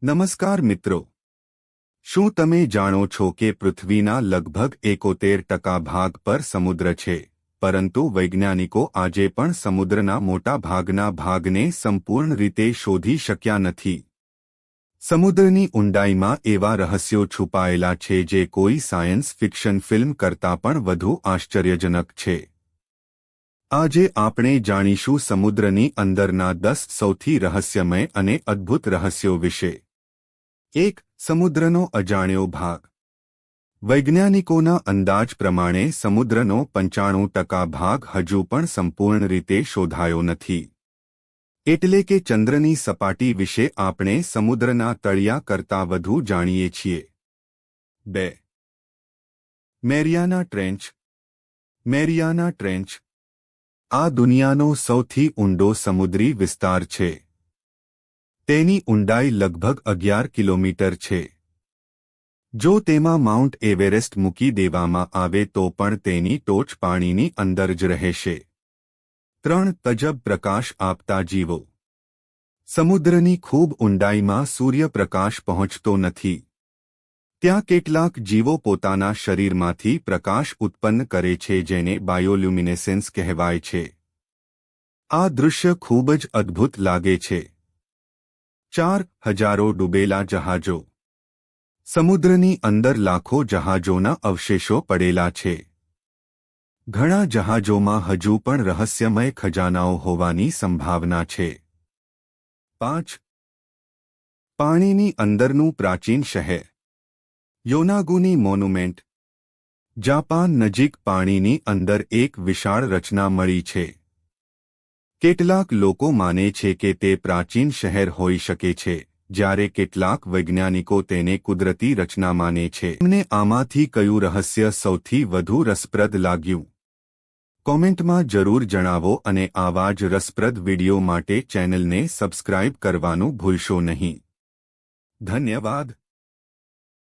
નમસ્કાર મિત્રો, શું તમે જાણો છો કે પૃથ્વીના લગભગ 71% ભાગ પર સમુદ્ર છે, પરંતુ વૈજ્ઞાનિકો આજે પણ સમુદ્રના મોટા ભાગના ભાગને સંપૂર્ણ રીતે શોધી શક્યા નથી. સમુદ્રની ઊંડાઈમાં એવા રહસ્યો છુપાયેલા છે જે કોઈ સાયન્સ ફિક્શન ફિલ્મ કરતાં પણ વધુ આશ્ચર્યજનક છે. આજે આપણે જાણીશું સમુદ્રની અંદરના 10 સૌથી રહસ્યમય અને અદ્ભુત રહસ્યો વિશે. 1. સમુદ્રનો અજાણ્યો ભાગ. વૈજ્ઞાનિકોના અંદાજ પ્રમાણે સમુદ્રનો 95% ભાગ હજુ પણ સંપૂર્ણ રીતે શોધાયો નથી. એટલે કે ચંદ્રની સપાટી વિશે આપણે સમુદ્રના તળિયા કરતાં વધુ જાણીએ છીએ. 2. મેરિયાના ટ્રેન્ચ. મેરિયાના ટ્રેન્ચ આ દુનિયાનો સૌથી ઊંડો સમુદ્રી વિસ્તાર છે. તેની ઊંડાઈ લગભગ 11 કિલોમીટર છે. જો તેમાં માઉન્ટ એવરેસ્ટ મૂકી દેવામાં આવે તો પણ તેની ટોચ પાણીની અંદર જ રહેશે. 3. તજબ પ્રકાશ આપતા જીવો. સમુદ્રની ખૂબ ઊંડાઈમાં સૂર્યપ્રકાશ પહોંચતો નથી. ત્યાં કેટલાક જીવો પોતાના શરીરમાંથી પ્રકાશ ઉત્પન્ન કરે છે જેને બાયોલ્યુમિનેસેન્સ કહેવાય છે. આ દૃશ્ય ખૂબ જ અદ્ભુત લાગે છે. 4. હજારો ડૂબેલા જહાજો. સમુદ્રની અંદર લાખો જહાજોના અવશેષો પડેલા છે. ઘણા જહાજોમાં હજુ પણ રહસ્યમય ખજાનાઓ હોવાની સંભાવના છે. 5. પાણીની અંદરનું પ્રાચીન શહેર. યોનાગુની મોન્યુમેન્ટ. જાપાન નજીક પાણીની અંદર એક વિશાળ રચના મળી છે. કેટલાક લોકો માને છે કે તે પ્રાચીન શહેર હોઈ શકે છે, જ્યારે કેટલાક વૈજ્ઞાનિકો તેને કુદરતી રચના માને છે. તમને આમાંથી કયું રહસ્ય સૌથી વધુ રસપ્રદ લાગ્યું? કોમેન્ટમાં જરૂર જણાવો અને આવા જ રસપ્રદ વિડિયો માટે ચેનલને સબસ્ક્રાઇબ કરવાનું ભૂલશો નહીં. ધન્યવાદ.